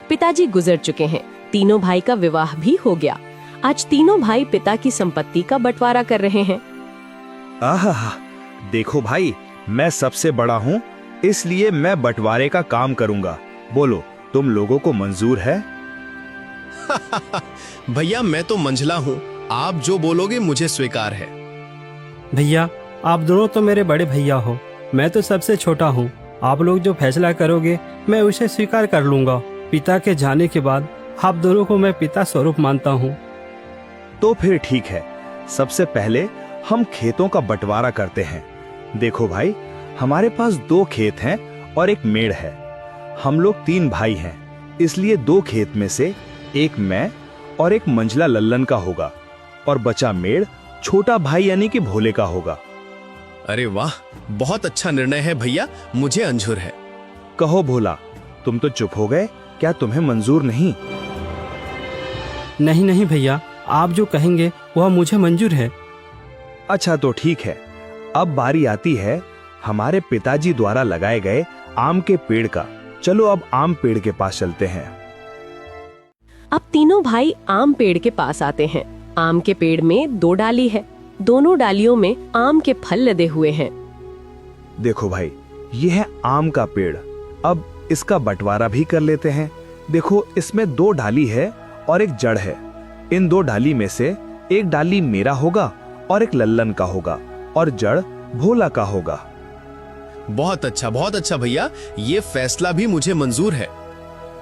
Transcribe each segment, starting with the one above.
पिताजी गुजर चुके हैं। तीनों भाई का विवाह भी हो गया। आज तीनों भाई पिता की संपत्ति का बंटवारा कर रहे हैं। आहा, देखो भाई, मैं सबसे बड़ा हूँ, इसलिए मैं बंटवारे का काम करूँगा। बोलो, तुम लोगों को मंजूर है? भैया मैं तो मंझला हूँ, आप जो बोलोगे मुझे स्वीकार है। भैया आप दोनों तो मेरे बड़े भैया हो, मैं तो सबसे छोटा हूँ। आप लोग जो फैसला करोगे मैं उसे स्वीकार कर लूंगा। पिता के जाने के बाद आप दोनों को मैं पिता स्वरूप मानता हूँ। तो फिर ठीक है, सबसे पहले हम खेतों का बंटवारा करते हैं। देखो भाई, हमारे पास 2 खेत हैं और एक मेड़ है। हम लोग 3 भाई हैं, इसलिए 2 खेत में से एक मैं और एक मंझला लल्लन का होगा और बचा मेड़ छोटा भाई यानी कि भोले का होगा। अरे वाह, बहुत अच्छा निर्णय है भैया, मुझे मंजूर है। कहो भोला, तुम तो चुप हो गए, क्या तुम्हें मंजूर नहीं? नहीं नहीं भैया, आप जो कहेंगे वह मुझे मंजूर है। अच्छा तो ठीक है, अब बारी आती है हमारे पिताजी द्वारा लगाए गए आम के पेड़ का। चलो अब आम पेड़ के पास चलते हैं। अब तीनों भाई आम पेड़ के पास आते हैं। आम के पेड़ में 2 डाली है, दोनों डालियों में आम के फल लदे हुए हैं। देखो भाई, ये है आम का पेड़। अब इसका बंटवारा भी कर लेते हैं। देखो, इसमें 2 डाली है और एक जड़ है। इन 2 डाली में से एक डाली मेरा होगा और एक लल्लन का होगा और जड़ भोला का होगा। बहुत अच्छा भैया, ये फैसला भी मुझे मंजूर है।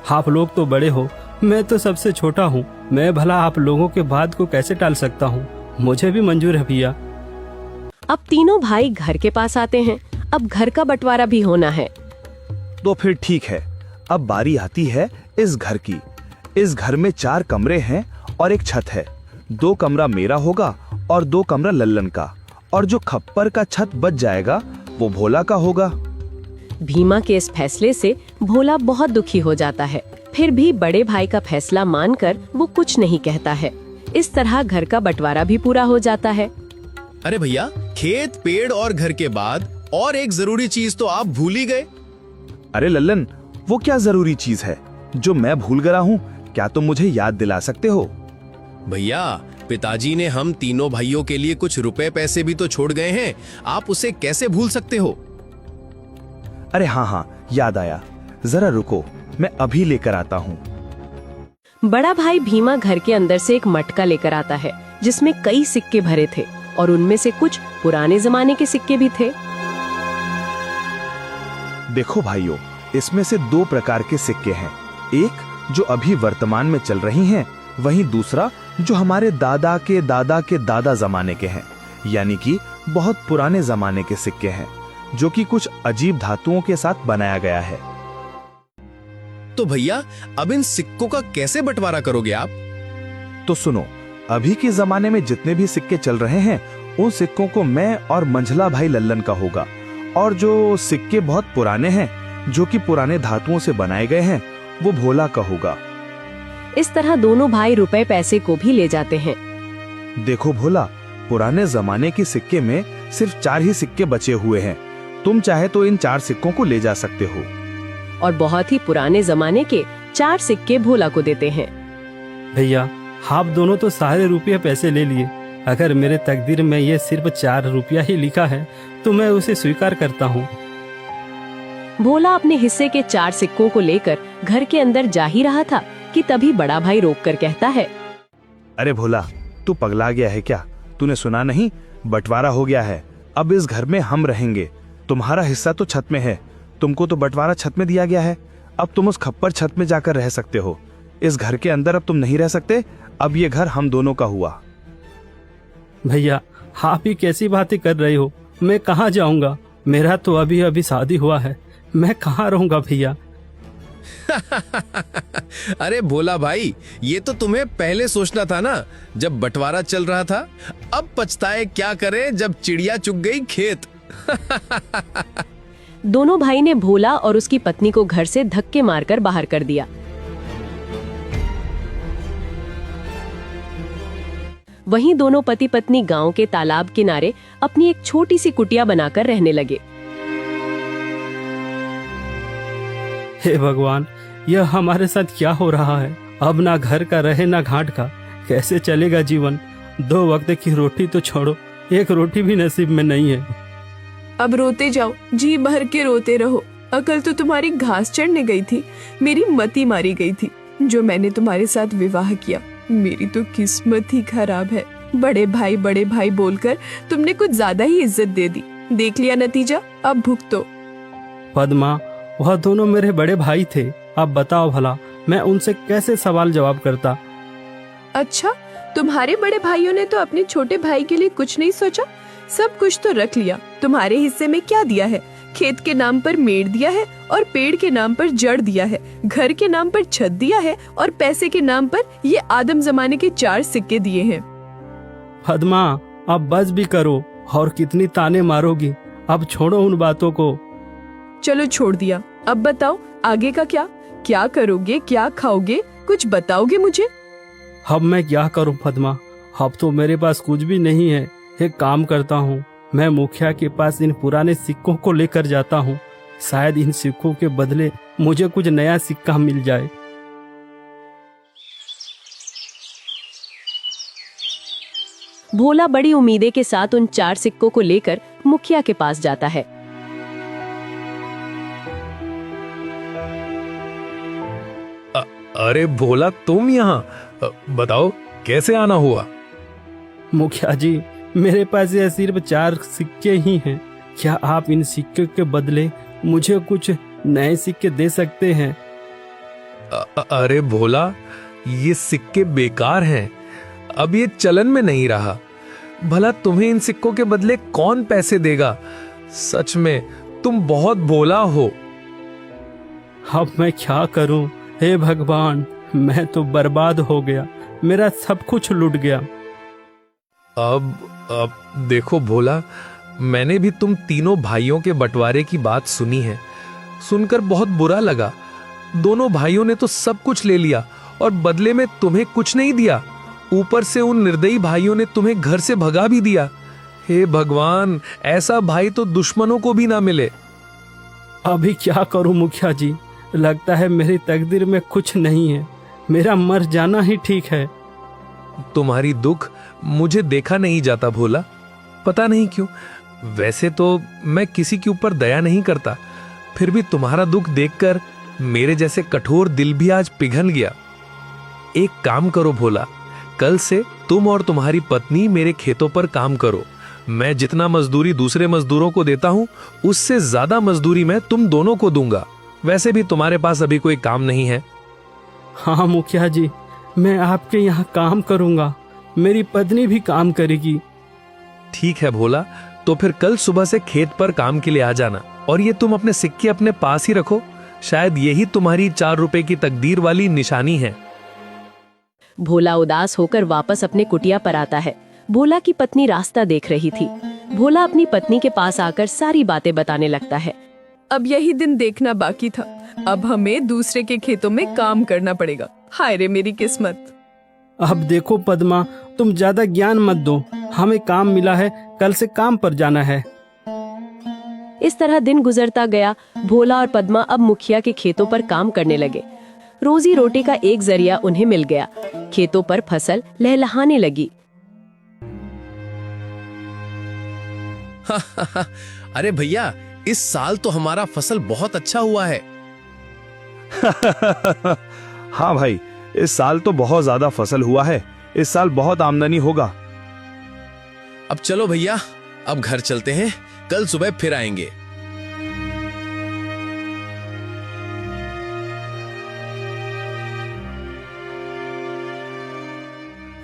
आप लोग तो बड़े हो, मैं तो सबसे छोटा हूँ। मैं भला आप लोगों के बात को कैसे टाल सकता हूँ? मुझे भी मंजूर है भैया। अब तीनों भाई घर के पास आते हैं। अब घर का बंटवारा भी होना है। तो फिर ठीक है, अब बारी आती है इस घर की। इस घर में 4 कमरे हैं और एक छत है। 2 कमरा मेरा होगा और 2 कमरा लल्लन का, और जो खप्पर का छत बच जाएगा वो भोला का होगा। भीमा के इस फैसले से भोला बहुत दुखी हो जाता है। फिर भी बड़े भाई का फैसला मानकर वो कुछ नहीं कहता है। इस तरह घर का बंटवारा भी पूरा हो जाता है। अरे भैया, खेत, पेड़ और घर के बाद और एक जरूरी चीज तो आप भूल ही गए। अरे लल्लन, वो क्या जरूरी चीज है जो मैं भूल गया हूँ? क्या तुम मुझे याद दिला सकते हो? भैया, पिताजी ने हम तीनों भाइयों के लिए कुछ रुपए पैसे भी तो छोड़ गए हैं, आप उसे कैसे भूल सकते हो? अरे हाँ, याद आया। जरा रुको, मैं अभी लेकर आता हूँ। बड़ा भाई भीमा घर के अंदर से एक मटका लेकर आता है जिसमें कई सिक्के भरे थे और उनमें से कुछ पुराने जमाने के सिक्के भी थे। देखो भाइयों, इसमें से 2 प्रकार के सिक्के हैं। एक जो अभी वर्तमान में चल रही हैं, वहीं दूसरा जो हमारे दादा के दादा के दादा जमाने के हैं, यानी कि बहुत पुराने जमाने के सिक्के हैं, जो कि कुछ अजीब धातुओं के साथ बनाया गया है। तो भैया, अब इन सिक्कों का कैसे बंटवारा करोगे आप? तो सुनो, अभी के जमाने में जितने भी सिक्के चल रहे हैं, उन सिक्कों को मैं और मंझला भाई लल्लन का होगा, और जो सिक्के बहुत पुराने हैं, जो कि पुराने धातुओं से बनाए गए हैं, वो भोला का होगा। इस तरह दोनों भाई रुपए पैसे को भी ले जाते हैं। देखो भोला, पुराने जमाने के सिक्के में सिर्फ 4 ही सिक्के बचे हुए हैं। तुम चाहे तो इन 4 सिक्कों को ले जा सकते हो। और बहुत ही पुराने जमाने के 4 सिक्के भोला को देते हैं। भैया, आप दोनों तो सारे रुपये पैसे ले लिए। अगर मेरे तकदीर में ये सिर्फ 4 रुपया ही लिखा है तो मैं उसे स्वीकार करता हूँ। भोला अपने हिस्से के 4 सिक्कों को लेकर घर के अंदर जा ही रहा था कि तभी बड़ा भाई रोककर कहता है, अरे भोला, तू पगला गया है क्या? तूने सुना नहीं? बंटवारा हो गया है। अब इस घर में हम रहेंगे। तुम्हारा हिस्सा तो छत में है, तुमको तो बंटवारा छत में दिया गया है। अब तुम उस खप्पर छत में जाकर रह सकते हो। इस घर के अंदर अब तुम नहीं रह सकते। अब ये घर हम दोनों का हुआ। भैया, आप ही कैसी बातें कर रहे हो? मैं कहाँ जाऊंगा? मेरा तो अभी अभी शादी हुआ है, मैं कहाँ रहूंगा भैया? अरे भोला भाई, ये तो तुम्हें पहले सोचना था ना, जब बंटवारा चल रहा था। अब पछताए क्या करें जब चिड़िया चुग गई खेत। दोनों भाई ने भोला और उसकी पत्नी को घर से धक्के मारकर बाहर कर दिया। वहीं दोनों पति पत्नी गांव के तालाब किनारे अपनी एक छोटी सी कुटिया बनाकर रहने लगे। हे भगवान, यह हमारे साथ क्या हो रहा है? अब ना घर का रहे ना घाट का, कैसे चलेगा जीवन? 2 वक्त की रोटी तो छोड़ो, एक रोटी भी नसीब में नहीं है। अब रोते जाओ, जी भर के रोते रहो। अकल तो तुम्हारी घास चढ़ने गई थी, मेरी मती मारी गई थी जो मैंने तुम्हारे साथ विवाह किया। मेरी तो किस्मत ही खराब है। बड़े भाई बोलकर तुमने कुछ ज्यादा ही इज्जत दे दी। देख लिया नतीजा, अब भुगतो। पद्मा, वह दोनों मेरे बड़े भाई थे। अब बताओ भला, मैं उनसे कैसे सवाल जवाब करता? अच्छा, तुम्हारे बड़े भाइयों ने तो अपने छोटे भाई के लिए कुछ नहीं सोचा? सब कुछ तो रख लिया। तुम्हारे हिस्से में क्या दिया है? खेत के नाम पर मेड़ दिया है और पेड़ के नाम पर जड़ दिया है, घर के नाम पर छत दिया है और पैसे के नाम पर ये आदम जमाने के 4 सिक्के दिए हैं। पद्मा, अब बस भी करो, और कितनी ताने मारोगी? अब छोड़ो उन बातों को। चलो छोड़ दिया, अब बताओ आगे का क्या? क्या करोगे, क्या खाओगे, कुछ बताओगे मुझे? अब मैं क्या करूं पद्मा? अब तो मेरे पास कुछ भी नहीं है। एक काम करता हूँ, मैं मुखिया के पास इन पुराने सिक्कों को लेकर जाता हूँ। शायद इन सिक्कों के बदले मुझे कुछ नया सिक्का मिल जाए। भोला बड़ी उम्मीदें के साथ उन 4 सिक्कों को लेकर मुखिया के पास जाता है। अरे भोला, तुम यहाँ? बताओ कैसे आना हुआ? मुखिया जी, मेरे पास यह सिर्फ 4 सिक्के ही हैं। क्या आप इन सिक्के के बदले मुझे कुछ नए सिक्के दे सकते हैं? अरे भोला, ये सिक्के बेकार हैं। अब ये चलन में नहीं रहा। भला तुम्हें इन सिक्कों के बदले कौन पैसे देगा? सच में तुम बहुत भोला हो। अब मैं क्या करूं? हे भगवान, मैं तो बर्बाद हो गया। मेरा सब कुछ लुट गया। अब देखो भोला, मैंने भी तुम तीनों भाइयों के बंटवारे की बात सुनी है। सुनकर बहुत बुरा लगा। दोनों भाइयों ने तो सब कुछ ले लिया और बदले में तुम्हें कुछ नहीं दिया। ऊपर से उन निर्दयी भाइयों ने तुम्हें घर से भगा भी दिया। हे भगवान, ऐसा भाई तो दुश्मनों को भी ना मिले। अभी क्या करूं मुखिया जी? लगता है मेरी तकदीर में कुछ नहीं है। मेरा मर जाना ही ठीक है। तुम्हारी दुख मुझे देखा नहीं जाता भोला, पता नहीं क्यों। वैसे तो मैं किसी के ऊपर दया नहीं करता, फिर भी तुम्हारा दुख देखकर मेरे जैसे कठोर दिल भी आज पिघल गया। एक काम करो भोला, कल से तुम और तुम्हारी पत्नी मेरे खेतों पर काम करो। मैं जितना मजदूरी दूसरे मजदूरों को देता हूँ, उससे ज्यादा मजदूरी मैं तुम दोनों को दूंगा। वैसे भी तुम्हारे पास अभी कोई काम नहीं है। हाँ मुखिया जी, मैं आपके यहाँ काम करूंगा। मेरी पत्नी भी काम करेगी। ठीक है भोला, तो फिर कल सुबह से खेत पर काम के लिए आ जाना। और ये तुम अपने सिक्के अपने पास ही रखो, शायद यही तुम्हारी 4 रुपए की तकदीर वाली निशानी है। भोला उदास होकर वापस अपने कुटिया पर आता है। भोला की पत्नी रास्ता देख रही थी। भोला अपनी पत्नी के पास आकर सारी बातें बताने लगता है। अब यही दिन देखना बाकी था। अब हमें दूसरे के खेतों में काम करना पड़ेगा। हाय रे मेरी किस्मत। अब देखो पद्मा, तुम ज्यादा ज्ञान मत दो। हमें काम मिला है, कल से काम पर जाना है। इस तरह दिन गुजरता गया। भोला और पद्मा अब मुखिया के खेतों पर काम करने लगे। रोजी रोटी का एक जरिया उन्हें मिल गया। खेतों पर फसल लहलहाने लगी। अरे भैया, इस साल तो हमारा फसल बहुत अच्छा हुआ है। हाँ भाई, इस साल तो बहुत ज्यादा फसल हुआ है। इस साल बहुत आमदनी होगा। अब चलो भैया, अब घर चलते हैं, कल सुबह फिर आएंगे।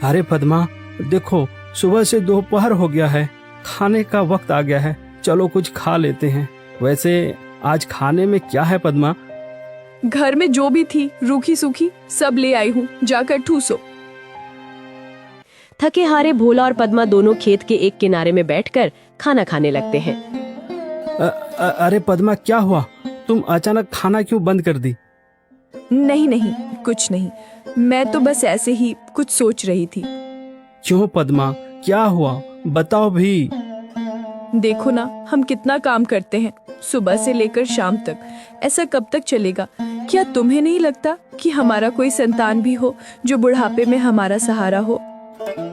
अरे पद्मा, देखो सुबह से दोपहर हो गया है, खाने का वक्त आ गया है। चलो कुछ खा लेते हैं। वैसे आज खाने में क्या है पद्मा? घर में जो भी थी रूखी सूखी सब ले आई हूँ, जाकर ठूसो। थके हारे भोला और पद्मा दोनों खेत के एक किनारे में बैठकर खाना खाने लगते हैं। अरे पद्मा, क्या हुआ? तुम अचानक खाना क्यों बंद कर दी? नहीं नहीं, कुछ नहीं। मैं तो बस ऐसे ही कुछ सोच रही थी। क्यों पद्मा, क्या हुआ? बताओ भी। देखो ना, हम कितना काम करते हैं, सुबह से लेकर शाम तक। ऐसा कब तक चलेगा? क्या तुम्हें नहीं लगता कि हमारा कोई संतान भी हो जो बुढ़ापे में हमारा सहारा हो?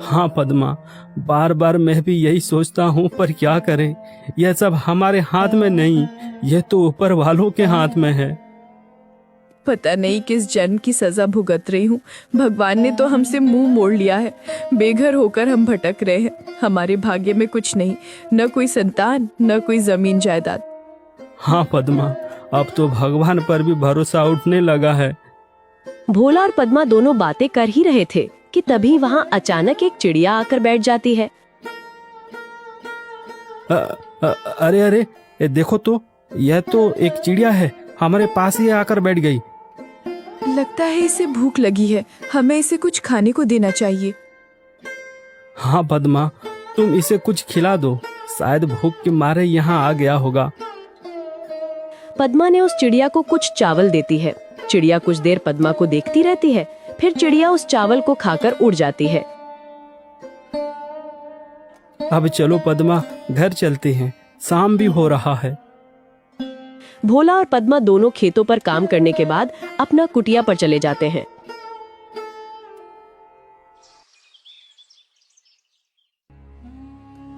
हाँ पद्मा, बार बार मैं भी यही सोचता हूँ, पर क्या करें, यह सब हमारे हाथ में नहीं, यह तो ऊपर वालों के हाथ में है। पता नहीं किस जन्म की सजा भुगत रही हूँ। भगवान ने तो हमसे मुंह मोड़ लिया है। बेघर होकर हम भटक रहे हैं। हमारे भाग्य में कुछ नहीं, न कोई संतान, न कोई जमीन जायदाद। हाँ पद्मा, अब तो भगवान पर भी भरोसा उठने लगा है। भोला और पद्मा दोनों बातें कर ही रहे थे कि तभी वहाँ अचानक एक चिड़िया आकर बैठ जाती है। अरे अरे, ये देखो तो, यह तो एक चिड़िया है, हमारे पास ही आकर बैठ गई। लगता है इसे भूख लगी है, हमें इसे कुछ खाने को देना चाहिए। हाँ पद्मा, तुम इसे कुछ खिला दो, शायद भूख के मारे यहाँ आ गया होगा। पद्मा ने उस चिड़िया को कुछ चावल देती है। चिड़िया कुछ देर पद्मा को देखती रहती है, फिर चिड़िया उस चावल को खाकर उड़ जाती है। अब चलो पद्मा, घर चलते हैं, शाम भी हो रहा है। भोला और पद्मा दोनों खेतों पर काम करने के बाद अपना कुटिया पर चले जाते हैं।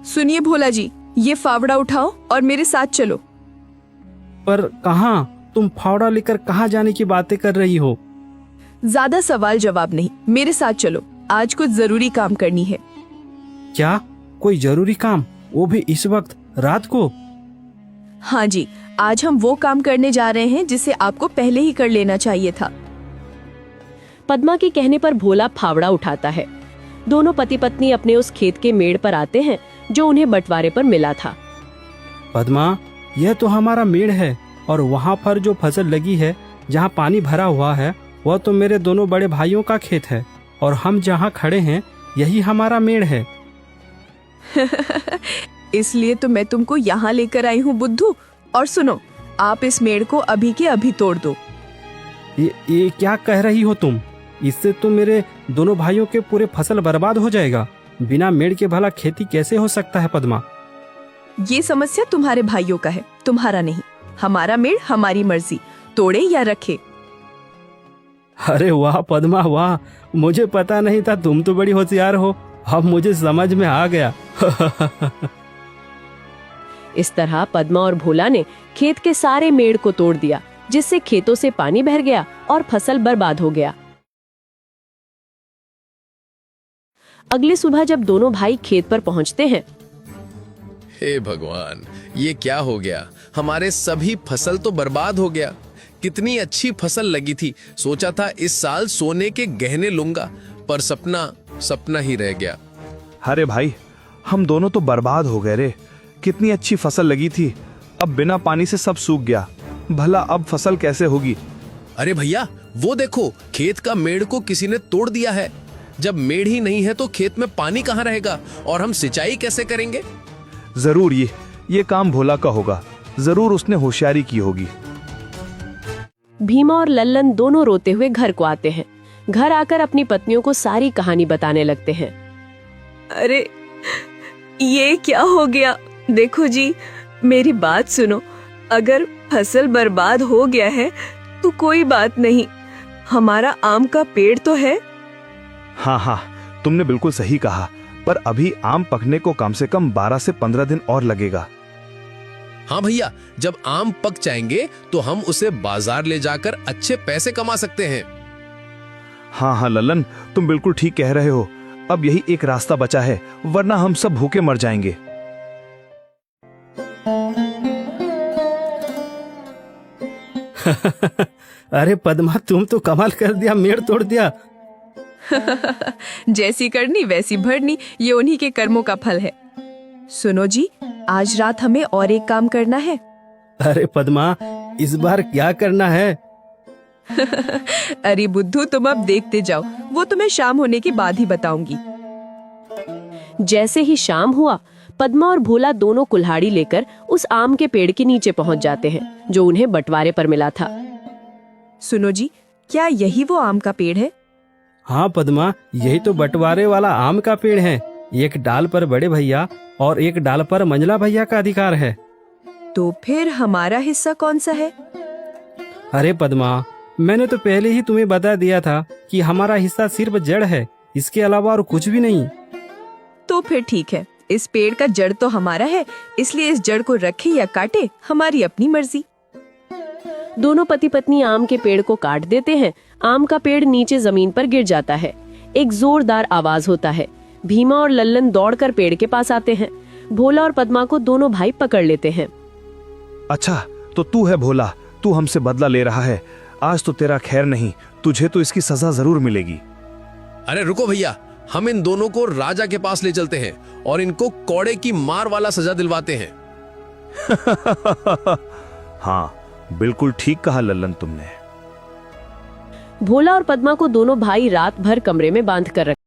सुनिए भोला जी, ये फावड़ा उठाओ और मेरे साथ चलो। पर कहाँ? तुम फावड़ा लेकर कहाँ जाने की बातें कर रही हो? ज्यादा सवाल जवाब नहीं, मेरे साथ चलो, आज कुछ जरूरी काम करनी है। क्या? कोई जरूरी काम? वो भी इस वक्त, रात को? हाँ जी, आज हम वो काम करने जा रहे हैं जिसे आपको पहले ही कर लेना चाहिए था। पद्मा के कहने पर भोला फावड़ा उठाता है। दोनों पति पत्नी अपने उस खेत के मेड़ पर आते हैं जो उन्हें बंटवारे पर मिला था। पद्मा, यह तो हमारा मेड़ है, और वहाँ पर जो फसल लगी है, जहाँ पानी भरा हुआ है, वह तो मेरे दोनों बड़े भाइयों का खेत है, और हम जहाँ खड़े हैं यही हमारा मेड़ है। इसलिए तो मैं तुमको यहाँ लेकर आई हूँ बुद्धू। और सुनो, आप इस मेड़ को अभी के अभी तोड़ दो। ये क्या कह रही हो तुम? इससे तो मेरे दोनों भाइयों के पूरे फसल बर्बाद हो जाएगा। बिना मेड़ के भला खेती कैसे हो सकता है पद्मा? ये समस्या तुम्हारे भाइयों का है, तुम्हारा नहीं। हमारा मेड़ हमारी मर्जी, तोड़े या रखे। अरे वाह पद्मा वाह, मुझे पता नहीं था, तुम तो बड़ी होशियार हो, अब मुझे समझ में आ गया। इस तरह पद्मा और भोला ने खेत के सारे मेड़ को तोड़ दिया, जिससे खेतों से पानी बह गया और फसल बर्बाद हो गया। अगली सुबह जब दोनों भाई खेत पर पहुंचते हैं, हे भगवान, ये क्या हो गया? हमारे सभी फसल तो बर्बाद हो गया। कितनी अच्छी फसल लगी थी, सोचा था इस साल सोने के गहने लूंगा, पर सपना सपना ही रह गया। अरे भाई, हम दोनों तो बर्बाद हो गए रे। कितनी अच्छी फसल लगी थी, अब बिना पानी से सब सूख गया। भला अब फसल कैसे होगी? अरे भैया, वो देखो, खेत का मेड़ को किसी ने तोड़ दिया है। जब मेड़ ही नहीं है तो खेत में पानी कहाँ रहेगा, और हम सिंचाई कैसे करेंगे? जरूर ये काम भोला का होगा, जरूर उसने होशियारी की होगी। भीमा और लल्लन दोनों रोते हुए घर को आते हैं। घर आकर अपनी पत्नियों को सारी कहानी बताने लगते हैं। अरे ये क्या हो गया? देखो जी, मेरी बात सुनो। अगर फसल बर्बाद हो गया है तो कोई बात नहीं, हमारा आम का पेड़ तो है। हाँ, तुमने बिल्कुल सही कहा, पर अभी आम पकने को कम से कम 12 से 15 दिन और लगेगा। हाँ भैया, जब आम पक जाएंगे तो हम उसे बाजार ले जाकर अच्छे पैसे कमा सकते हैं। हाँ लल्लन, तुम बिल्कुल ठीक कह रहे हो। अब यही एक रास्ता बचा है, वरना हम सब भूखे मर जाएंगे। अरे पद्मा, तुम तो कमाल कर दिया, मेड़ तोड़ दिया। जैसी करनी वैसी भरनी, ये उन्हीं के कर्मों का फल है। सुनो जी, आज रात हमें और एक काम करना है। अरे पद्मा, इस बार क्या करना है? अरे बुद्धू, तुम अब देखते जाओ, वो तुम्हें शाम होने के बाद ही बताऊंगी। जैसे ही शाम हुआ, पद्मा और भोला दोनों कुल्हाड़ी लेकर उस आम के पेड़ के नीचे पहुंच जाते हैं जो उन्हें बंटवारे पर मिला था। सुनो जी, क्या यही वो आम का पेड़ है? हाँ पद्मा, यही तो बंटवारे वाला आम का पेड़ है। एक डाल पर बड़े भैया और एक डाल पर मंजला भैया का अधिकार है। तो फिर हमारा हिस्सा कौन सा है? अरे पद्मा, मैंने तो पहले ही तुम्हें बता दिया था कि हमारा हिस्सा सिर्फ जड़ है, इसके अलावा और कुछ भी नहीं। तो फिर ठीक है, इस पेड़ का जड़ तो हमारा है, इसलिए इस जड़ को रखे या काटे हमारी अपनी मर्जी। दोनों पति पत्नी आम के पेड़ को काट देते हैं। आम का पेड़ नीचे जमीन पर गिर जाता है। एक जोरदार आवाज होता है। भीमा और लल्लन दौड़कर पेड़ के पास आते हैं। भोला और पद्मा को दोनों भाई पकड़ लेते हैं। अच्छा, तो तू है भोला, तू हमसे बदला ले रहा है। आज तो तेरा खैर नहीं, तुझे तो इसकी सजा जरूर मिलेगी। अरे रुको भैया, हम इन दोनों को राजा के पास ले चलते हैं और इनको कौड़े की मार वाला सजा दिलवाते हैं। हाँ, बिल्कुल ठीक कहा लल्लन तुमने। भोला और पद्मा को दोनों भाई रात भर कमरे में बांध कर रखे।